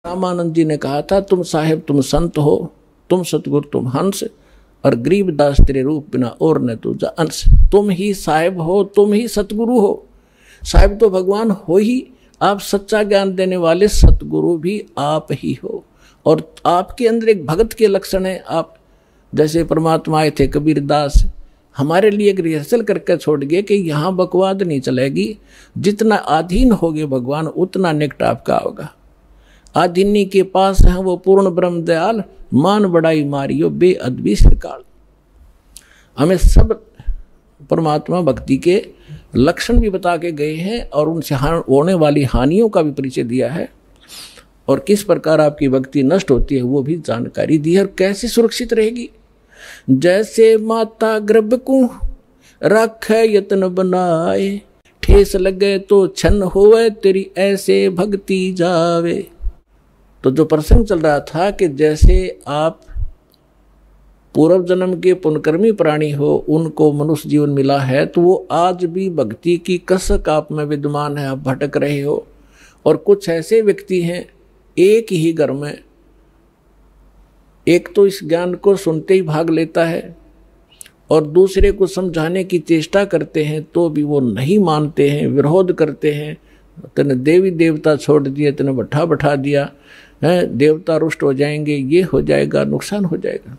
रामानंद जी ने कहा था, तुम साहेब तुम संत हो, तुम सतगुरु तुम हंस, और गरीबदास तेरे रूप बिना और न तुझा अंश। तुम ही साहेब हो, तुम ही सतगुरु हो। साहेब तो भगवान हो ही, आप सच्चा ज्ञान देने वाले सतगुरु भी आप ही हो। और आपके अंदर एक भगत के लक्षण है। आप जैसे परमात्मा आए थे कबीरदास, हमारे लिए एक रिहर्सल करके छोड़ गए कि यहाँ बकवाद नहीं चलेगी, जितना अधीन होगे भगवान उतना निकट आपका होगा। आधीनी के पास है वो पूर्ण ब्रह्म दयाल, मान बड़ाई मारियो बेअदबी श्रीकाल। हमें सब परमात्मा भक्ति के लक्षण भी बता के गए हैं और उनसे होने वाली हानियों का भी परिचय दिया है, और किस प्रकार आपकी भक्ति नष्ट होती है वो भी जानकारी दी है, और कैसे सुरक्षित रहेगी। जैसे माता गर्भ को रखे यत्न बनाए, ठेस लगे तो छन होवे तेरी ऐसे भक्ति जावे। तो जो प्रसंग चल रहा था कि जैसे आप पूर्व जन्म के पुण्यकर्मी प्राणी हो, उनको मनुष्य जीवन मिला है, तो वो आज भी भक्ति की कसक आप में विद्यमान है, आप भटक रहे हो। और कुछ ऐसे व्यक्ति हैं एक ही घर में, एक तो इस ज्ञान को सुनते ही भाग लेता है और दूसरे को समझाने की चेष्टा करते हैं तो भी वो नहीं मानते हैं, विरोध करते हैं। तने देवी देवता छोड़ दिए, तने बैठा बैठा दिया है, देवता रुष्ट हो जाएंगे, ये हो जाएगा, नुकसान हो जाएगा,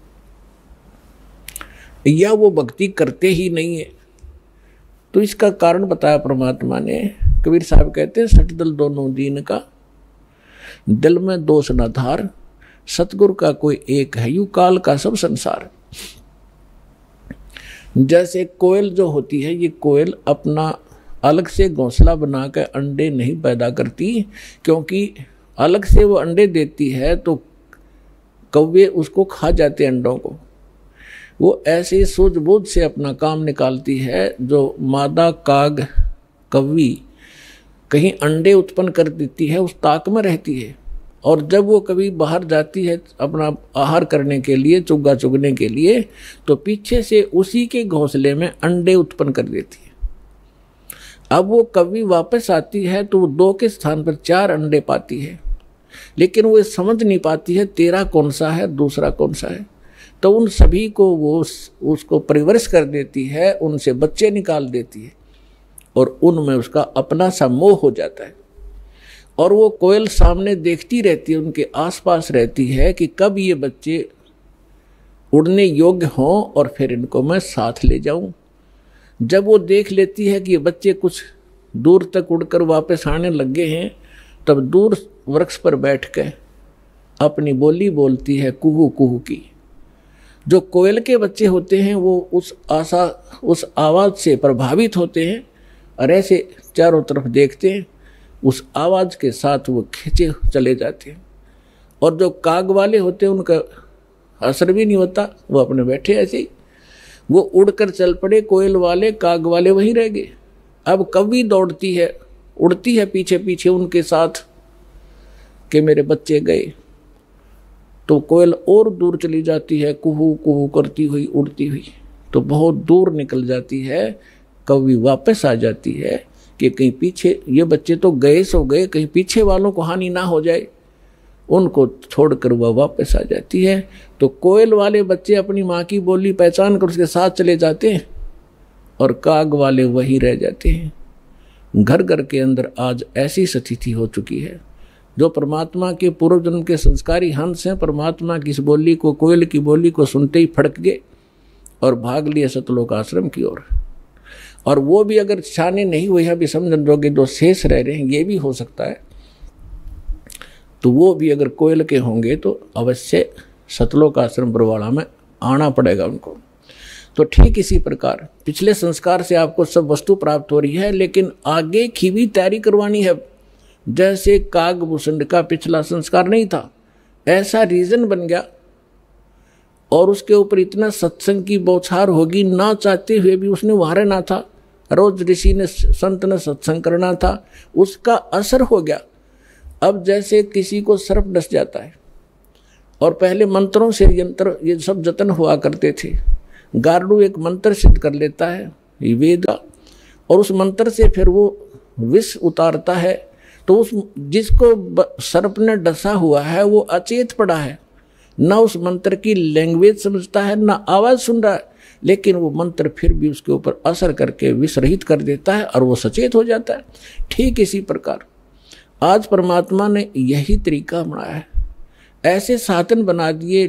या वो भक्ति करते ही नहीं है। तो इसका कारण बताया परमात्मा ने। कबीर साहब कहते हैं, सठ दल दोनों दीन का, दिल में दोष न धार, सतगुरु का कोई एक है, यू काल का सब संसार। जैसे कोयल जो होती है, ये कोयल अपना अलग से घोंसला बनाकर अंडे नहीं पैदा करती, क्योंकि अलग से वो अंडे देती है तो कौवे उसको खा जाते अंडों को। वो ऐसे सूझबूझ से अपना काम निकालती है। जो मादा काग कौवी कहीं अंडे उत्पन्न कर देती है, उस ताक में रहती है, और जब वो कभी बाहर जाती है अपना आहार करने के लिए, चुग्गा चुगने के लिए, तो पीछे से उसी के घोंसले में अंडे उत्पन्न कर देती है। अब वो कभी वापस आती है तो वो 2 के स्थान पर 4 अंडे पाती है, लेकिन वो समझ नहीं पाती है तेरा कौन सा है, दूसरा कौन सा है। तो उन सभी को वो उसको परिवरिश कर देती है, उनसे बच्चे निकाल देती है, और उनमें उसका अपना सा मोह हो जाता है। और वो कोयल सामने देखती रहती है, उनके आसपास रहती है कि कब ये बच्चे उड़ने योग्य हों और फिर इनको मैं साथ ले जाऊं। जब वो देख लेती है कि ये बच्चे कुछ दूर तक उड़कर वापस आने लगे हैं, तब दूर वृक्ष पर बैठकर अपनी बोली बोलती है कुहू कुहू की। जो कोयल के बच्चे होते हैं वो उस आवाज़ से प्रभावित होते हैं और ऐसे चारों तरफ देखते हैं, उस आवाज़ के साथ वो खींचे चले जाते हैं। और जो काग वाले होते हैं उनका असर भी नहीं होता, वो अपने बैठे ऐसे ही, वो उड़कर चल पड़े, कोयल वाले काग वाले वहीं रह गए। अब कभी दौड़ती है, उड़ती है पीछे पीछे उनके साथ कि मेरे बच्चे गए, तो कोयल और दूर चली जाती है, कुहू कुहू करती हुई उड़ती हुई, तो बहुत दूर निकल जाती है। कभी वापस आ जाती है कि कहीं पीछे ये बच्चे तो गए सो गए, कहीं पीछे वालों को हानि ना हो जाए, उनको छोड़कर वह वापस आ जाती है। तो कोयल वाले बच्चे अपनी माँ की बोली पहचान कर उसके साथ चले जाते हैं और काग वाले वहीं रह जाते हैं। घर घर के अंदर आज ऐसी स्थिति हो चुकी है। जो परमात्मा के पूर्व जन्म के संस्कारी हंस हैं, परमात्मा की इस बोली को, कोयल की बोली को सुनते ही फड़क गए और भाग लिए सतलोक आश्रम की ओर। और वो भी अगर शाने नहीं हुए हैं, अभी समझन जोगे जो शेष रह रहे हैं, ये भी हो सकता है, तो वो भी अगर कोयल के होंगे तो अवश्य सतलोक आश्रम बरवाड़ा में आना पड़ेगा उनको। तो ठीक इसी प्रकार पिछले संस्कार से आपको सब वस्तु प्राप्त हो रही है, लेकिन आगे की भी तैयारी करवानी है। जैसे कागभूषण का पिछला संस्कार नहीं था, ऐसा रीजन बन गया और उसके ऊपर इतना सत्संग की बौछार होगी, ना चाहते हुए भी उसने वहाँ रहना था। रोज ऋषि ने संत ने सत्संग करना था, उसका असर हो गया। अब जैसे किसी को सर्प डस जाता है और पहले मंत्रों से यंत्र ये सब जतन हुआ करते थे, गारुड़ एक मंत्र सिद्ध कर लेता है वेद का, और उस मंत्र से फिर वो विष उतारता है, तो उस जिसको सर्प ने डसा हुआ है वो अचेत पड़ा है, ना उस मंत्र की लैंग्वेज समझता है, ना आवाज सुन रहा है, लेकिन वो मंत्र फिर भी उसके ऊपर असर करके विसरहित कर देता है और वो सचेत हो जाता है। ठीक इसी प्रकार आज परमात्मा ने यही तरीका बनाया है। ऐसे साधन बना दिए,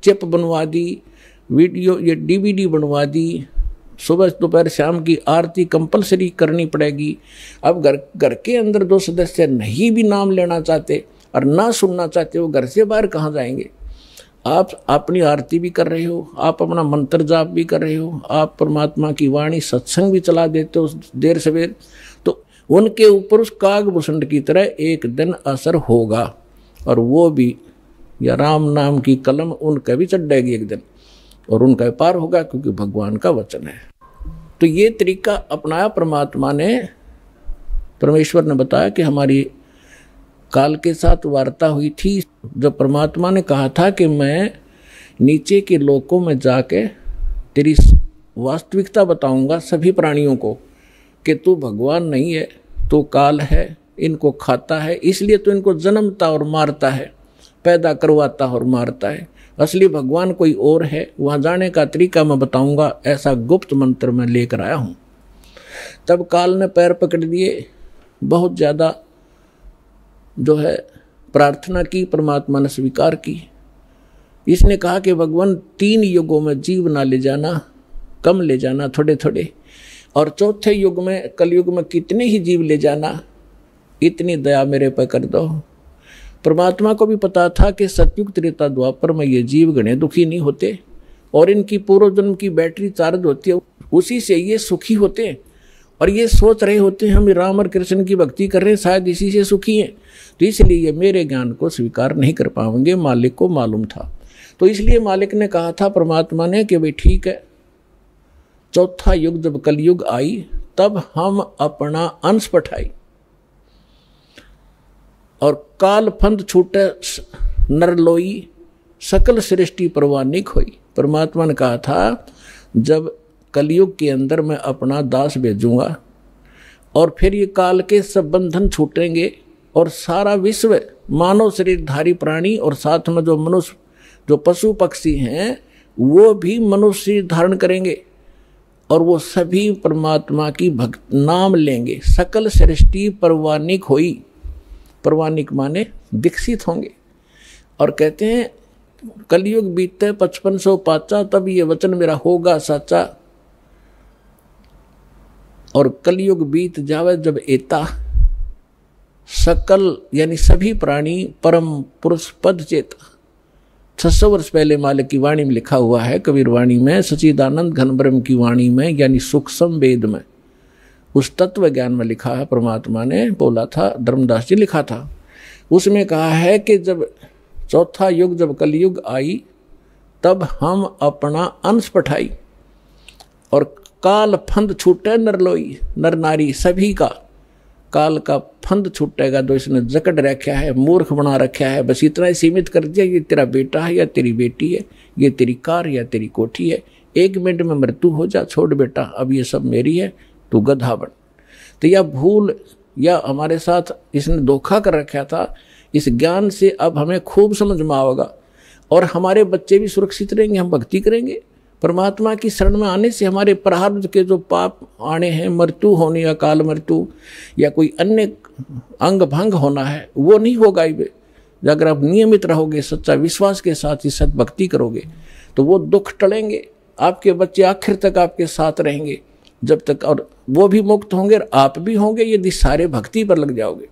चिप बनवा दी, वीडियो ये DVD बनवा दी, सुबह दोपहर शाम की आरती कंपलसरी करनी पड़ेगी। अब घर के अंदर 2 सदस्य नहीं भी नाम लेना चाहते और ना सुनना चाहते, वो घर से बाहर कहाँ जाएंगे। आप अपनी आरती भी कर रहे हो, आप अपना मंत्र जाप भी कर रहे हो, आप परमात्मा की वाणी सत्संग भी चला देते हो देर सवेर, तो उनके ऊपर उस कागभूषण की तरह एक दिन असर होगा, और वो भी या राम नाम की कलम उनका भी चढ़ेगी एक दिन, और उनका पार होगा, क्योंकि भगवान का वचन है। तो ये तरीका अपनाया परमात्मा ने। परमेश्वर ने बताया कि हमारी काल के साथ वार्ता हुई थी, जब परमात्मा ने कहा था कि मैं नीचे के लोकों में जाके तेरी वास्तविकता बताऊंगा सभी प्राणियों को कि तू भगवान नहीं है, तू काल है, इनको खाता है, इसलिए तो इनको जन्मता और मारता है, पैदा करवाता और मारता है, असली भगवान कोई और है, वहाँ जाने का तरीका मैं बताऊंगा, ऐसा गुप्त मंत्र मैं लेकर आया हूँ। तब काल ने पैर पकड़ दिए, बहुत ज़्यादा जो है प्रार्थना की, परमात्मा ने स्वीकार की। इसने कहा कि भगवान 3 युगों में जीव ना ले जाना, कम ले जाना, थोड़े थोड़े, और चौथे युग में कलयुग में कितने ही जीव ले जाना, इतनी दया मेरे पर कर दो। परमात्मा को भी पता था कि सतयुग त्रेता द्वापर में ये जीव गणे दुखी नहीं होते, और इनकी पूर्व जन्म की बैटरी चार्ज होती है, उसी से ये सुखी होते हैं, और ये सोच रहे होते हैं हम राम और कृष्ण की भक्ति कर रहे हैं, शायद इसी से सुखी हैं, तो इसलिए ये मेरे ज्ञान को स्वीकार नहीं कर पाएंगे। मालिक को मालूम था, तो इसलिए मालिक ने कहा था परमात्मा ने कि भाई ठीक है, चौथा युग जब कलयुग आई तब हम अपना अंश पठाई, और काल फंद छूटे नरलोई, सकल सृष्टि परवानिक हुई। परमात्मा ने कहा था जब कलयुग के अंदर मैं अपना दास भेजूंगा, और फिर ये काल के सब बंधन छूटेंगे, और सारा विश्व मानव शरीरधारी प्राणी और साथ में जो मनुष्य जो पशु पक्षी हैं वो भी मनुष्य धारण करेंगे, और वो सभी परमात्मा की भक्त नाम लेंगे। सकल सृष्टि परवानिक हुई, परवानिक माने विकसित होंगे। और कहते हैं कलयुग बीते 5500 पाचा, तब ये वचन मेरा होगा सच्चा, और कलयुग बीत जावे जब एता, सकल यानी सभी प्राणी परम पुरुष पद चेता। 600 वर्ष पहले मालिक की वाणी में लिखा हुआ है, कबीर वाणी में, सच्चिदानंद घन ब्रह्म की वाणी में, यानी सूक्ष्म वेद में, उस तत्व ज्ञान में लिखा है, परमात्मा ने बोला था, धर्मदास जी लिखा था, उसमें कहा है कि जब चौथा युग जब कलयुग आई तब हम अपना अंश पठाई, और काल फंद छूटे नरलोई, नर नारी सभी का काल का फंद छूटेगा, तो इसने जकड़ रखा है, मूर्ख बना रखा है, बस इतना ही सीमित कर दिया, ये तेरा बेटा है या तेरी बेटी है, ये तेरी कार या तेरी कोठी है, 1 मिनट में मृत्यु हो जा, छोड़ बेटा, अब ये सब मेरी है, तू गधा बन। तो यह भूल या हमारे साथ इसने धोखा कर रखा था, इस ज्ञान से अब हमें खूब समझ में आएगा, और हमारे बच्चे भी सुरक्षित रहेंगे, हम भक्ति करेंगे। परमात्मा की शरण में आने से हमारे प्रारब्ध के जो पाप आने हैं, मृत्यु होनी, अकाल मृत्यु या कोई अन्य अंग भंग होना है, वो नहीं होगा ही। अगर आप नियमित रहोगे, सच्चा विश्वास के साथ ही सद्भक्ति करोगे, तो वो दुख टलेंगे, आपके बच्चे आखिर तक आपके साथ रहेंगे जब तक, और वो भी मुक्त होंगे और आप भी होंगे, यदि सारे भक्ति पर लग जाओगे।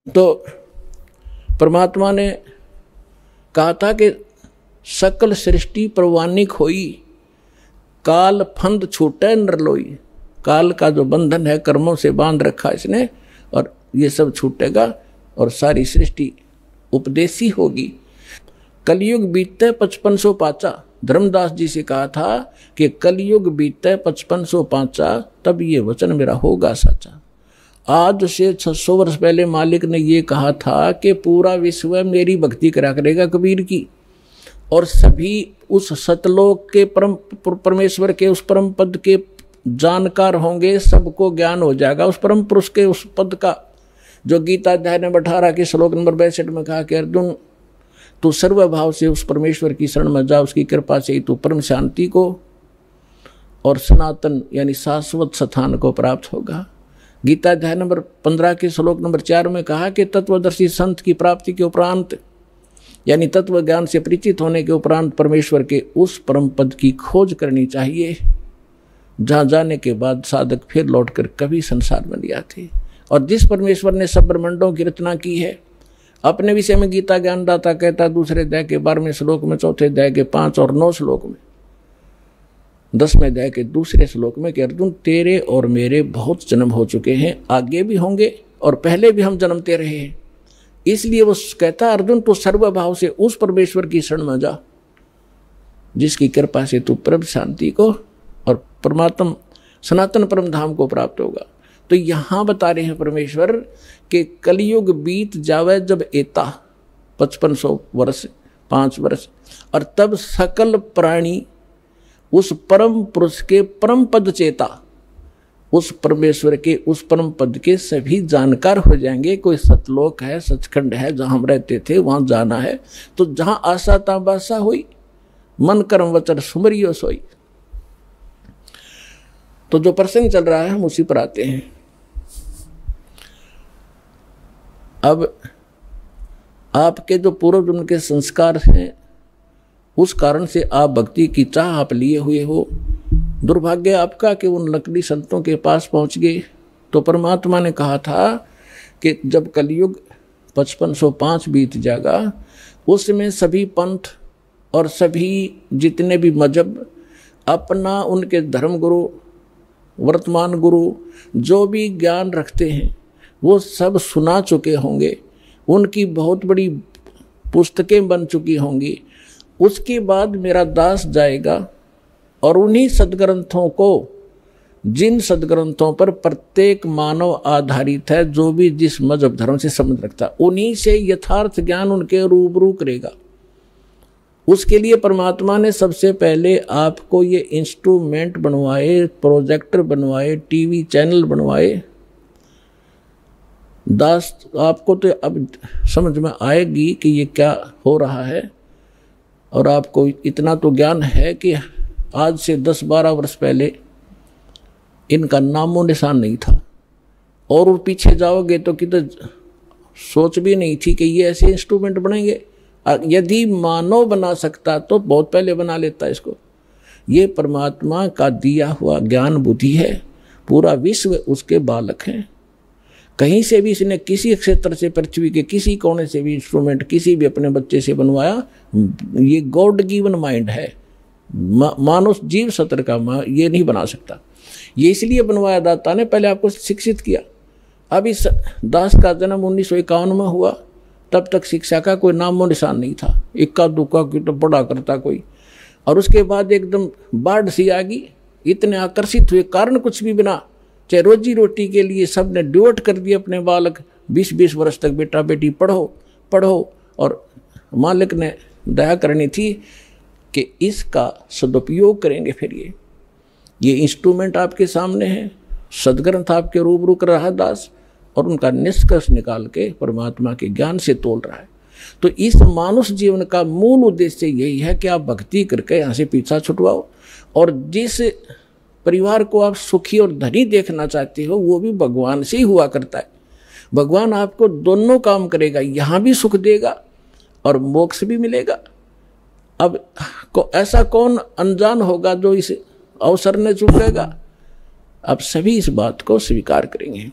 तो परमात्मा ने कहा था कि सकल सृष्टि परवानिक होई, काल फंद छूटे नरलोई, काल का जो बंधन है कर्मों से बांध रखा इसने, और ये सब छूटेगा और सारी सृष्टि उपदेशी होगी। कलयुग बीतते 5500 पाचा, धर्मदास जी से कहा था कि कलयुग बीतते 5500 पाचा, तब ये वचन मेरा होगा सच्चा। आज से 600 वर्ष पहले मालिक ने ये कहा था कि पूरा विश्व मेरी भक्ति करा करेगा कबीर की, और सभी उस सतलोक के परमेश्वर के उस परम पद के जानकार होंगे, सबको ज्ञान हो जाएगा उस परम पुरुष के उस पद का, जो गीता अध्याय नंबर 18 के श्लोक नंबर 62 में कहा कि अर्जुन तू सर्वभाव से उस परमेश्वर की शरण में जा, उसकी कृपा से ही तू परम शांति को और सनातन यानी शाश्वत स्थान को प्राप्त होगा। गीता अध्याय नंबर 15 के श्लोक नंबर 4 में कहा कि तत्वदर्शी संत की प्राप्ति के उपरांत यानी तत्व ज्ञान से परिचित होने के उपरांत परमेश्वर के उस परम पद की खोज करनी चाहिए, जहाँ जाने के बाद साधक फिर लौटकर कभी संसार में नहीं आते। और जिस परमेश्वर ने सब ब्रह्मांडों की रचना की है, अपने विषय में गीता ज्ञानदाता कहता दूसरे अध्याय के 12वें श्लोक में, चौथे अध्याय के 5 और 9 श्लोक में, 10वें अध्याय के दूसरे श्लोक में कि अर्जुन तेरे और मेरे बहुत जन्म हो चुके हैं, आगे भी होंगे और पहले भी हम जन्मते रहे हैं। इसलिए वो कहता अर्जुन तू सर्वभाव से उस परमेश्वर की शरण में जा, जिसकी कृपा से तू परम शांति को और परमात्मा सनातन परम धाम को प्राप्त होगा। तो यहाँ बता रहे हैं परमेश्वर कि कलयुग बीत जावे जब एता 5500 वर्ष 5 वर्ष, और तब सकल प्राणी उस परम पुरुष के परम पद चेता, उस परमेश्वर के उस परम पद के सभी जानकार हो जाएंगे। कोई सतलोक है, सचखंड है, जहाँ हम रहते थे वहाँ जाना है, तो जहाँ आशा ताबासा हुई मन कर्म वचन सुमरियो सोई। तो जो प्रसंग चल रहा है हम उसी पर आते हैं। अब आपके जो पूर्व जन्म के संस्कार हैं, उस कारण से आप भक्ति की चाह आप लिए हुए हो। दुर्भाग्य आपका कि उन नकली संतों के पास पहुंच गए। तो परमात्मा ने कहा था कि जब कलयुग 5505 बीत जाएगा, उसमें सभी पंथ और सभी जितने भी मजहब अपना उनके धर्म गुरु वर्तमान गुरु जो भी ज्ञान रखते हैं वो सब सुना चुके होंगे, उनकी बहुत बड़ी पुस्तकें बन चुकी होंगी। उसके बाद मेरा दास जाएगा और उन्हीं सदग्रंथों को, जिन सदग्रंथों पर प्रत्येक मानव आधारित है, जो भी जिस मजहब धर्म से संबंध रखता है, उन्हीं से यथार्थ ज्ञान उनके रूबरू करेगा। उसके लिए परमात्मा ने सबसे पहले आपको ये इंस्ट्रूमेंट बनवाए, प्रोजेक्टर बनवाए, टीवी चैनल बनवाए। दास आपको तो अब समझ में आएगी कि ये क्या हो रहा है, और आपको इतना तो ज्ञान है कि आज से 10-12 वर्ष पहले इनका नामो निशान नहीं था, और वो पीछे जाओगे तो किधर सोच भी नहीं थी कि ये ऐसे इंस्ट्रूमेंट बनेंगे। यदि मानव बना सकता तो बहुत पहले बना लेता इसको। ये परमात्मा का दिया हुआ ज्ञान बुद्धि है, पूरा विश्व उसके बालक हैं। कहीं से भी इसने किसी क्षेत्र से, पृथ्वी के किसी कोने से भी इंस्ट्रूमेंट किसी भी अपने बच्चे से बनवाया, ये गॉड गिवन माइंड है। मानव जीव सत्र का ये नहीं बना सकता। ये इसलिए बनवाया दाता ने, पहले आपको शिक्षित किया। अब इस दास का जन्म 1951 में हुआ, तब तक शिक्षा का कोई नामो निशान नहीं था। इक्का दुक्का की तो पढ़ा करता कोई, और उसके बाद एकदम बाढ़ सी आ गई। इतने आकर्षित हुए, कारण कुछ भी बिना, चाहे रोजी रोटी के लिए सब ने डिवोट कर दिए अपने बालक। 20-20 वर्ष तक बेटा बेटी पढ़ो पढ़ो, और मालिक ने दया करनी थी कि इसका सदुपयोग करेंगे। फिर ये इंस्ट्रूमेंट आपके सामने है, सदग्रंथ आपके रूबरू कर रहा है दास, और उनका निष्कर्ष निकाल के परमात्मा के ज्ञान से तोल रहा है। तो इस मानुष जीवन का मूल उद्देश्य यही है कि आप भक्ति करके यहाँ से पीछा छुटवाओ, और जिस परिवार को आप सुखी और धनी देखना चाहते हो वो भी भगवान से ही हुआ करता है। भगवान आपको दोनों काम करेगा, यहाँ भी सुख देगा और मोक्ष भी मिलेगा। अब ऐसा कौन अनजान होगा जो इस अवसर ने चूकेगा? अब सभी इस बात को स्वीकार करेंगे।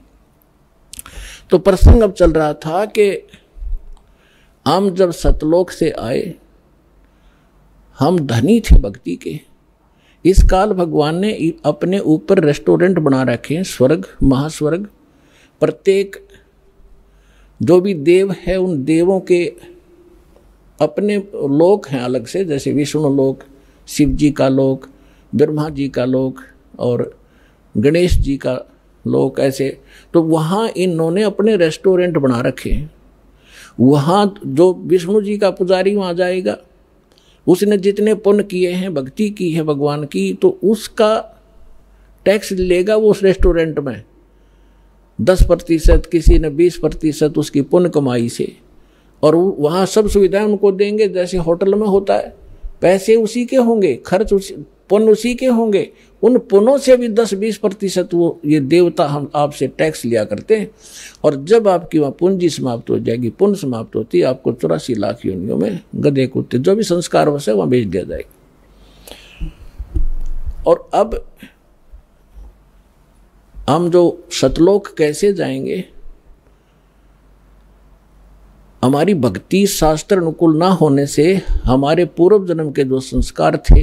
तो प्रसंग अब चल रहा था कि हम जब सतलोक से आए, हम धनी थे भक्ति के। इस काल भगवान ने अपने ऊपर रेस्टोरेंट बना रखे हैं, स्वर्ग महास्वर्ग। प्रत्येक जो भी देव है उन देवों के अपने लोक हैं अलग से, जैसे विष्णु लोक, शिव जी का लोक, ब्रह्मा जी का लोक और गणेश जी का लोक, ऐसे। तो वहाँ इन्होंने अपने रेस्टोरेंट बना रखे हैं। वहाँ जो विष्णु जी का पुजारी वहाँ जाएगा, उसने जितने पुण्य किए हैं, भक्ति की है भगवान की, तो उसका टैक्स लेगा वो उस रेस्टोरेंट में 10%, किसी ने 20% उसकी पुण्य कमाई से, और वहाँ सब सुविधाएं उनको देंगे जैसे होटल में होता है। पैसे उसी के होंगे, खर्च पुण्य उसी के होंगे। उन पुण्यों से भी 10-20% वो ये देवता हम आपसे टैक्स लिया करते हैं। और जब आपकी वहाँ पूंजी समाप्त हो जाएगी, पुण्य समाप्त होती है, आपको 84 लाख योनियों में गधे कुत्ते जो भी संस्कार वश है वहाँ भेज दिया जाएगा। और अब हम जो सतलोक कैसे जाएंगे, हमारी भक्ति शास्त्र अनुकूल ना होने से हमारे पूर्व जन्म के जो संस्कार थे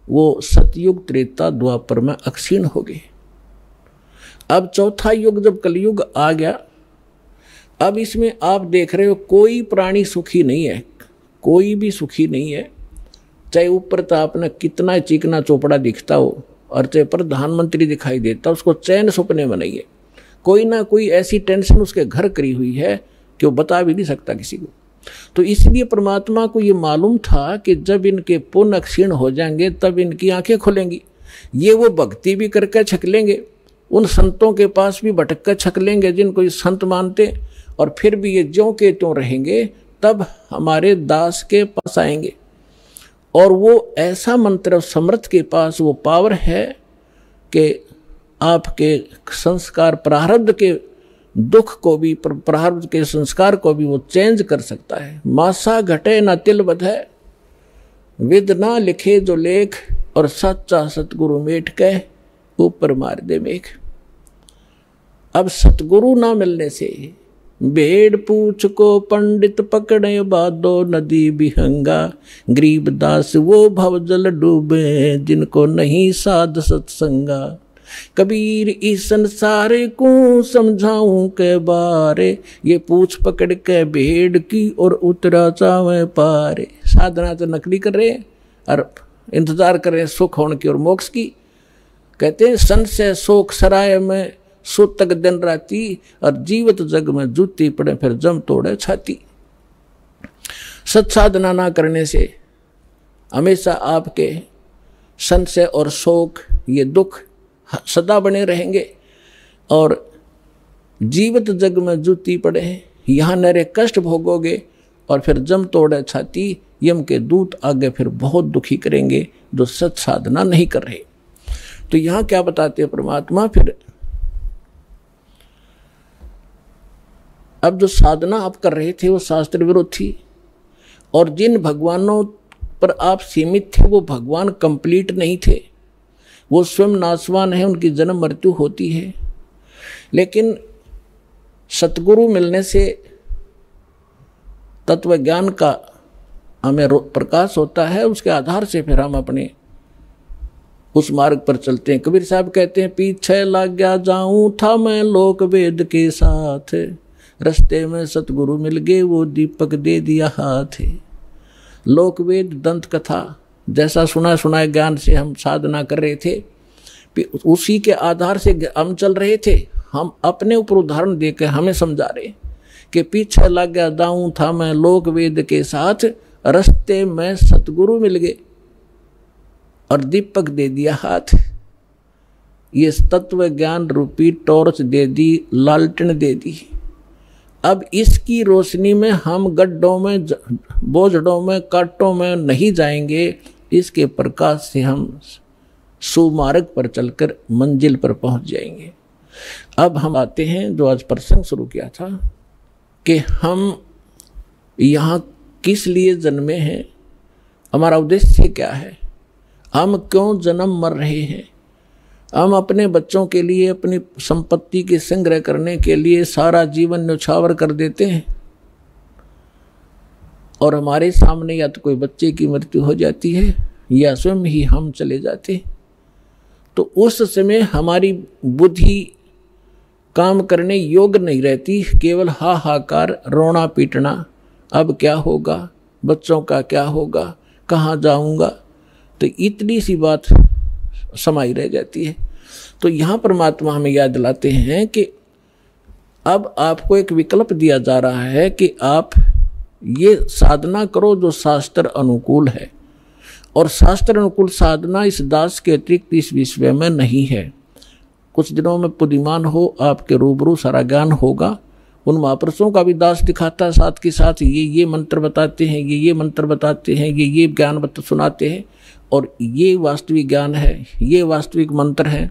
वो सतयुग त्रेता द्वापर में अक्षीण हो गए। अब चौथा युग जब कलयुग आ गया, अब इसमें आप देख रहे हो कोई प्राणी सुखी नहीं है, कोई भी सुखी नहीं है। चाहे ऊपर ताप ने कितना चिकना चोपड़ा दिखता हो और चाहे प्रधानमंत्री दिखाई देता, उसको चैन सपने में नहीं है। कोई ना कोई ऐसी टेंशन उसके घर करी हुई है कि वो बता भी नहीं सकता किसी को। तो इसलिए परमात्मा को ये मालूम था कि जब इनके पुण्य क्षीण हो जाएंगे तब इनकी आंखें खुलेंगी। ये वो भक्ति भी करके छक लेंगे, उन संतों के पास भी भटक कर छक लेंगे जिनको ये संत मानते, और फिर भी ये ज्यों के त्यों रहेंगे। तब हमारे दास के पास आएंगे और वो ऐसा मंत्र समर्थ के पास वो पावर है कि आपके संस्कार प्रारब्ध के दुख को भी, प्रारब्ध के संस्कार को भी वो चेंज कर सकता है। मासा घटे न तिल बधे, विद ना लिखे जो लेख, और सच्चा सतगुरु मेट के ऊपर मार दे मेघ। अब सतगुरु ना मिलने से भेड़ पूछ को पंडित पकड़े बादो नदी बिहंगा, गरीब दास वो भवजल डूबे जिनको नहीं साध सत्संगा। कबीर इस संसार को समझाऊं के बारे, ये पूछ पकड़ के भेड़ की और उतरा चावे पारे। साधना तो नकली कर रहे हैं और इंतजार कर रहे हैं सुख होने की और मोक्ष की। कहते हैं संशय शोक सराय में सुतक दिन राती, और जीवत जग में जूती पड़े फिर जम तोड़े छाती। सत साधना ना करने से हमेशा आपके संशय और शोक, ये दुख सदा बने रहेंगे, और जीवित जग में जूती पड़े यहाँ नरे कष्ट भोगोगे, और फिर जम तोड़े छाती, यम के दूत आगे फिर बहुत दुखी करेंगे जो सत साधना नहीं कर रहे। तो यहाँ क्या बताते हैं परमात्मा, फिर अब जो साधना आप कर रहे थे वो शास्त्र विरुद्ध थी, और जिन भगवानों पर आप सीमित थे वो भगवान कंप्लीट नहीं थे, वो स्वयं नाशवान है, उनकी जन्म मृत्यु होती है। लेकिन सतगुरु मिलने से तत्व ज्ञान का हमें प्रकाश होता है, उसके आधार से फिर हम अपने उस मार्ग पर चलते हैं। कबीर साहब कहते हैं, पीछे लग गया जाऊं था मैं लोक वेद के साथ, रास्ते में सतगुरु मिल गए वो दीपक दे दिया हाथ। लोक वेद दंत कथा जैसा सुना सुनाए ज्ञान से हम साधना कर रहे थे, उसी के आधार से हम चल रहे थे। हम अपने ऊपर उदाहरण देकर हमें समझा रहे कि पीछे लग गया दाऊं था मैं लोक वेद के साथ, रास्ते में सतगुरु मिल गए और दीपक दे दिया हाथ। ये तत्व ज्ञान रूपी टॉर्च दे दी, लालटेन दे दी। अब इसकी रोशनी में हम गड्ढों में, बोझड़ों में, कांटों में नहीं जाएंगे, इसके प्रकाश से हम सुमार्ग पर चलकर मंजिल पर पहुंच जाएंगे। अब हम आते हैं जो आज प्रसंग शुरू किया था कि हम यहाँ किस लिए जन्मे हैं, हमारा उद्देश्य क्या है, हम क्यों जन्म मर रहे हैं। हम अपने बच्चों के लिए, अपनी संपत्ति के संग्रह करने के लिए सारा जीवन न्यौछावर कर देते हैं, और हमारे सामने या तो कोई बच्चे की मृत्यु हो जाती है या स्वयं ही हम चले जाते। तो उस समय हमारी बुद्धि काम करने योग्य नहीं रहती, केवल हाहाकार, रोना पीटना, अब क्या होगा, बच्चों का क्या होगा, कहाँ जाऊंगा, तो इतनी सी बात समाई रह जाती है। तो यहाँ परमात्मा हमें याद दिलाते हैं कि अब आपको एक विकल्प दिया जा रहा है कि आप ये साधना करो जो शास्त्र अनुकूल है, और शास्त्र अनुकूल साधना इस दास के अतिरिक्त इस विश्व में नहीं है। कुछ दिनों में पुदिमान हो आपके रूबरू सारा ज्ञान होगा। उन महापुरुषों का भी दास दिखाता है, साथ के साथ ये मंत्र बताते हैं, ये मंत्र बताते हैं, ये ज्ञान सुनाते हैं, और ये वास्तविक ज्ञान है, ये वास्तविक मंत्र है,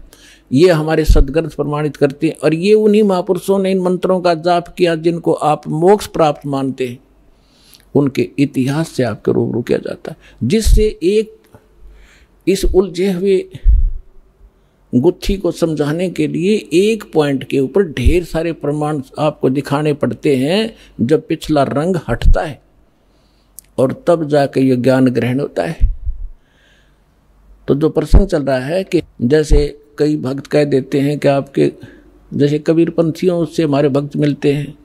ये हमारे सदग्रंथ प्रमाणित करते हैं। और ये उन्हीं महापुरुषों ने इन मंत्रों का जाप किया जिनको आप मोक्ष प्राप्त मानते हैं, उनके इतिहास से आपके रूबरू किया जाता है, जिससे एक इस उलझे हुए गुत्थी को समझाने के लिए एक पॉइंट के ऊपर ढेर सारे प्रमाण आपको दिखाने पड़ते हैं। जब पिछला रंग हटता है और तब जाकर यह ज्ञान ग्रहण होता है। तो जो प्रसंग चल रहा है कि जैसे कई भक्त कह देते हैं कि आपके जैसे कबीर पंथियों से हमारे भक्त मिलते हैं,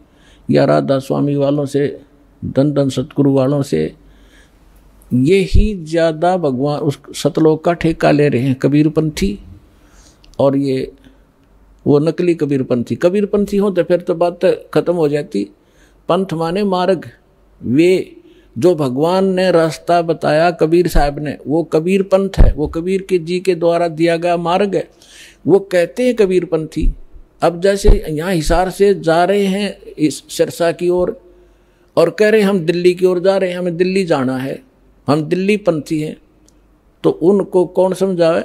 या राधा स्वामी वालों से, धन धन सतगुरु वालों से, ये ही ज़्यादा भगवान उस सतलोक का ठेका ले रहे हैं कबीर पंथी। और ये वो नकली कबीर पंथी हो तो फिर तो बात खत्म हो जाती। पंथ माने मार्ग, वे जो भगवान ने रास्ता बताया कबीर साहब ने, वो कबीर पंथ है, वो कबीर के जी के द्वारा दिया गया मार्ग है, वो कहते हैं कबीर पंथी। अब जैसे यहाँ हिसार से जा रहे हैं इस सिरसा की ओर और कह रहे हैं हम दिल्ली की ओर जा रहे हैं, हमें दिल्ली जाना है, हम दिल्ली पंथी हैं, तो उनको कौन समझावे?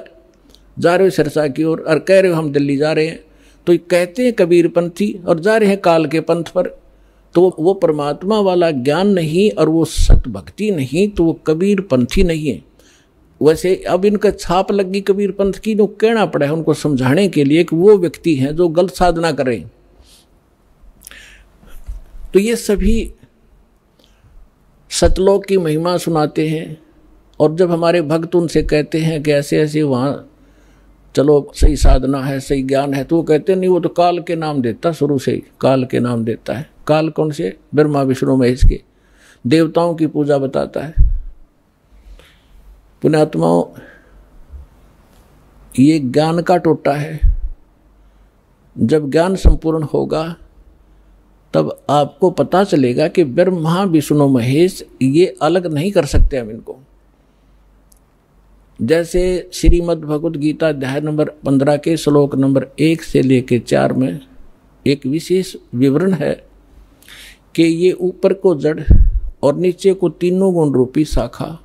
जा रहे हो सिरसा की ओर और कह रहे हो हम दिल्ली जा रहे हैं, तो कहते हैं कबीर पंथी और जा रहे हैं काल के पंथ पर। तो वो परमात्मा वाला ज्ञान नहीं और वो सत भक्ति नहीं, तो वो कबीर पंथी नहीं है। वैसे अब इनका छाप लगी कबीर पंथ की, तो कहना पड़ा है उनको समझाने के लिए कि वो व्यक्ति हैं जो गलत साधना करें। तो ये सभी सतलोक की महिमा सुनाते हैं, और जब हमारे भक्त उनसे कहते हैं कि ऐसे ऐसे वहाँ चलो सही साधना है, सही ज्ञान है, तो वो कहते नहीं, वो तो काल के नाम देता, शुरू से ही काल के नाम देता है। काल कौन से? ब्रह्मा विष्णु महेश के, देवताओं की पूजा बताता है। पुण्यात्माओं, ये ज्ञान का टोटा है। जब ज्ञान संपूर्ण होगा तब आपको पता चलेगा कि ब्रह्मा विष्णु महेश ये अलग नहीं कर सकते हम इनको। जैसे श्रीमद् भगवद गीता अध्याय नंबर 15 के श्लोक नंबर 1 से लेकर 4 में एक विशेष विवरण है कि ये ऊपर को जड़ और नीचे को तीनों गुण रूपी शाखा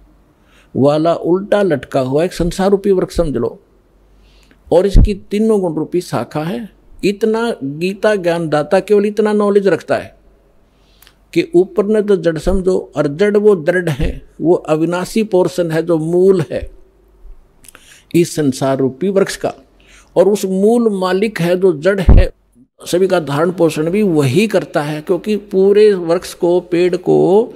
वाला उल्टा लटका हुआ एक संसार रूपी वृक्ष समझ लो, और इसकी तीनों गुण रूपी शाखा है। इतना गीता ज्ञानदाता केवल इतना नॉलेज रखता है कि ऊपर ने तो जड़ समझो, और जड़ वो दृढ़ है, वो अविनाशी पोर्शन है जो मूल है इस संसार रूपी वृक्ष का, और उस मूल मालिक है जो जड़ है, सभी का धारण पोषण भी वही करता है, क्योंकि पूरे वृक्ष को, पेड़ को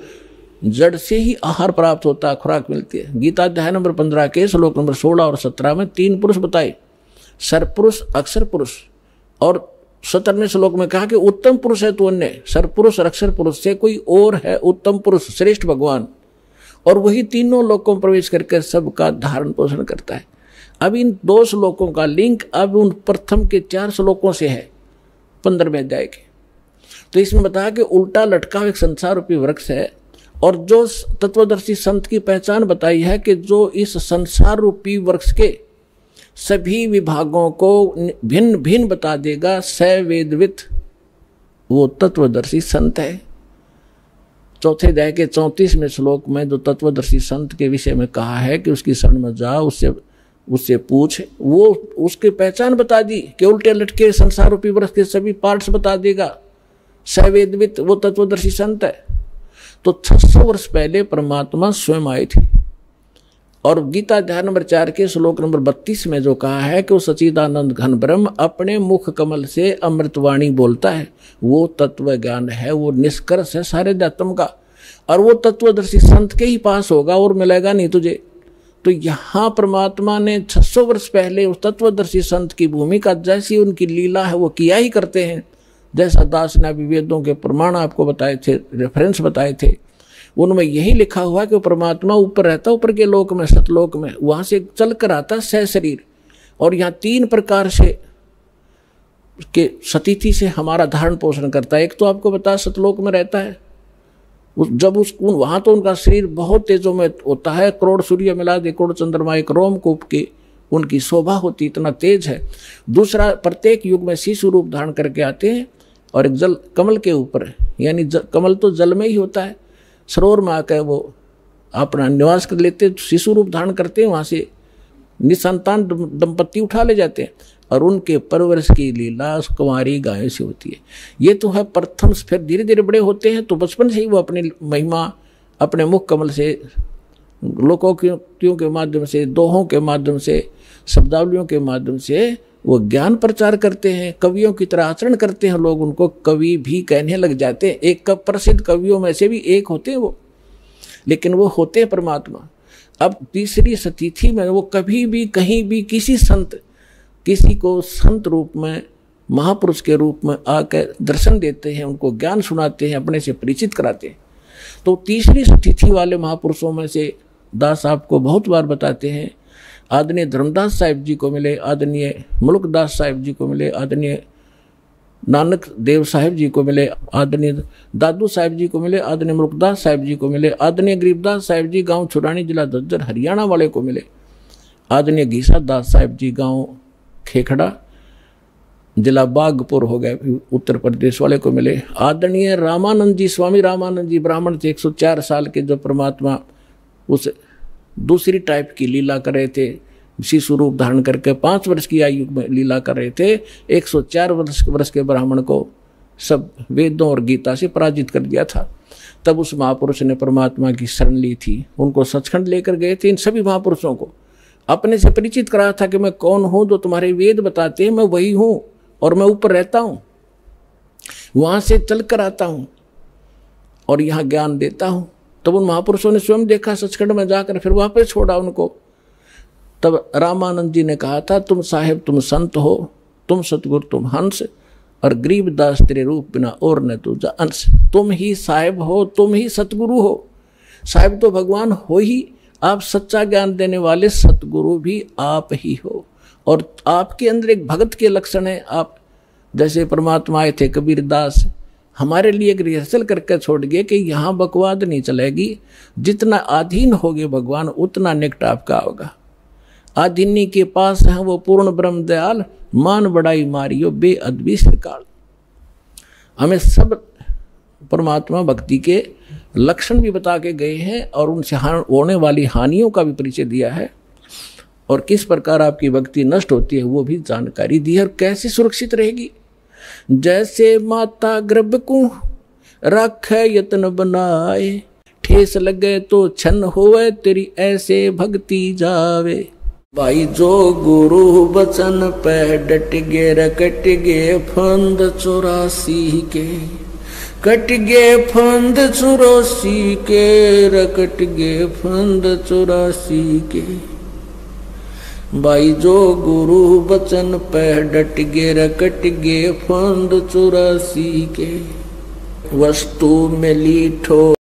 जड़ से ही आहार प्राप्त होता है, खुराक मिलती है। गीता अध्याय नंबर 15 के श्लोक नंबर 16 और 17 में 3 पुरुष बताए, सरपुरुष, अक्षर पुरुष, और 17वें श्लोक में कहा कि उत्तम पुरुष है तो अन्य, सरपुरुष और अक्षर पुरुष से कोई और है उत्तम पुरुष, श्रेष्ठ भगवान, और वही तीनों लोकों में प्रवेश करके सबका धारण पोषण करता है। अब इन 2 श्लोकों का लिंक अब उन प्रथम के 4 श्लोकों से है 15वें अध्याय के। तो इसमें बताया कि उल्टा लटका एक संसार रूपी वृक्ष है, और जो तत्वदर्शी संत की पहचान बताई है कि जो इस संसार रूपी वृक्ष के सभी विभागों को भिन्न भिन्न बता देगा, स वेदवित, वो तत्वदर्शी संत है। चौथे अध्याय के 34वें श्लोक में जो तत्वदर्शी संत के विषय में कहा है कि उसकी शरण में जा, उससे पूछ, वो उसकी पहचान बता दी कि उल्टे लटके संसार रूपी वृक्ष के सभी पार्ट्स बता देगा, सवेदवित, वो तत्वदर्शी संत है। तो 600 वर्ष पहले परमात्मा स्वयं आए थे, और गीता अध्याय नंबर 4 के श्लोक नंबर 32 में जो कहा है कि वो सच्चिदानंद घन ब्रह्म अपने मुख कमल से अमृतवाणी बोलता है, वो तत्व ज्ञान है, वो निष्कर्ष है सारे अध्यात्म का, और वो तत्वदर्शी संत के ही पास होगा और मिलेगा नहीं तुझे। तो यहाँ परमात्मा ने 600 वर्ष पहले उस तत्वदर्शी संत की भूमिका, जैसी उनकी लीला है वो किया ही करते हैं। जैसा दास ने अभी वेदों के प्रमाण आपको बताए थे, रेफरेंस बताए थे, उनमें यही लिखा हुआ कि परमात्मा ऊपर रहता, ऊपर के लोक में, सतलोक में, वहाँ से चल कर आता सह शरीर, और यहाँ 3 प्रकार से के सतिथि से हमारा धारण पोषण करता है। एक तो आपको बता सतलोक में रहता है, जब वहाँ तो उनका शरीर बहुत तेजों में होता है, करोड़ सूर्य मिला दे, करोड़ चंद्रमा एक रोमकूप के उनकी शोभा होती, इतना तेज है। दूसरा, प्रत्येक युग में शिशु रूप धारण करके आते हैं और एक जल कमल के ऊपर, यानी कमल तो जल में ही होता है, सरोवर में आकर वो अपना निवास कर लेते, शिशु रूप धारण करते हैं, वहाँ से निसंतान दंपत्ति उठा ले जाते हैं और उनके परवरिश की लीला कुंवारी गायों से होती है। ये तो है प्रथम। फिर धीरे धीरे बड़े होते हैं तो बचपन से ही वो अपनी महिमा अपने मुख कमल से, लोकोक्तियों के माध्यम से, दोहों के माध्यम से, शब्दावलियों के माध्यम से वो ज्ञान प्रचार करते हैं, कवियों की तरह आचरण करते हैं। लोग उनको कवि भी कहने लग जाते हैं। एक प्रसिद्ध कवियों में से भी एक होते हैं वो, लेकिन वो होते हैं परमात्मा। अब तीसरी सतिथि में वो कभी भी कहीं भी किसी को संत रूप में, महापुरुष के रूप में आकर दर्शन देते हैं, उनको ज्ञान सुनाते हैं, अपने से परिचित कराते हैं। तो तीसरी तिथि वाले महापुरुषों में से दास आपको बहुत बार बताते हैं, आदरणीय धर्मदास साहिब जी को मिले, आदरणीय मुल्कदास साहिब जी को मिले, आदरणीय नानक देव साहिब जी को मिले, आदरणीय दादू साहिब जी को मिले, आदरणीय मुल्कदास साहिब जी को मिले, आदरणीय गरीबदास साहिब जी गांव छुड़ानी जिला झज्जर हरियाणा वाले को मिले, आदरणीय घीसा दास साहिब जी गांव खेखड़ा जिला बागपुर हो गए उत्तर प्रदेश वाले को मिले, आदरणीय रामानंद जी, स्वामी रामानंद जी ब्राह्मण थे, 104 साल के, जो परमात्मा उस दूसरी टाइप की लीला कर रहे थे, शिशु रूप धारण करके 5 वर्ष की आयु में लीला कर रहे थे। 104 वर्ष के ब्राह्मण को सब वेदों और गीता से पराजित कर दिया था। तब उस महापुरुष ने परमात्मा की शरण ली थी, उनको सचखंड लेकर गए थे। इन सभी महापुरुषों को अपने से परिचित कराया था कि मैं कौन हूं, जो तुम्हारे वेद बताते हैं मैं वही हूं और मैं ऊपर रहता हूं, वहां से चल कर आता हूं और यहां ज्ञान देता हूं। तब उन महापुरुषों ने स्वयं देखा सचखंड में जाकर, फिर वापस छोड़ा उनको। तब रामानंद जी ने कहा था, तुम साहेब तुम संत हो, तुम सतगुरु तुम हंस, और गरीबदास तेरे रूप बिना और न तुझा अंश। तुम ही साहेब हो, तुम ही सतगुरु हो। साहेब तो भगवान हो ही, आप सच्चा ज्ञान देने वाले सतगुरु भी आप ही हो। और आपके अंदर एक भगत के लक्षण है। आप जैसे परमात्मा आए थे कबीरदास, हमारे लिए एक रिहर्सल करके छोड़ गए कि यहाँ बकवाद नहीं चलेगी, जितना अधीन होगे भगवान उतना निकट आपका होगा। आधीनी के पास है वो पूर्ण ब्रह्म दयाल, मान बड़ाई मारियो बेअदबी सरकाल। हमें सब परमात्मा भक्ति के लक्षण भी बता के गए हैं और उनसे होने वाली हानियों का भी परिचय दिया है, और किस प्रकार आपकी भक्ति नष्ट होती है वो भी जानकारी दी है, और कैसे सुरक्षित रहेगी। जैसे माता गर्भ को रखे यत्न बनाए, ठेस लगे तो छन होवे तेरी ऐसे भक्ति जावे। भाई जो गुरु बचन पे डट गे रकट गे फंद 84 के, कट गे फंद 84 के, रकट गे फंद 84 के। भाई जो गुरु बचन पे डट गे रकट गे फंद 84 के। वस्तु में लीठो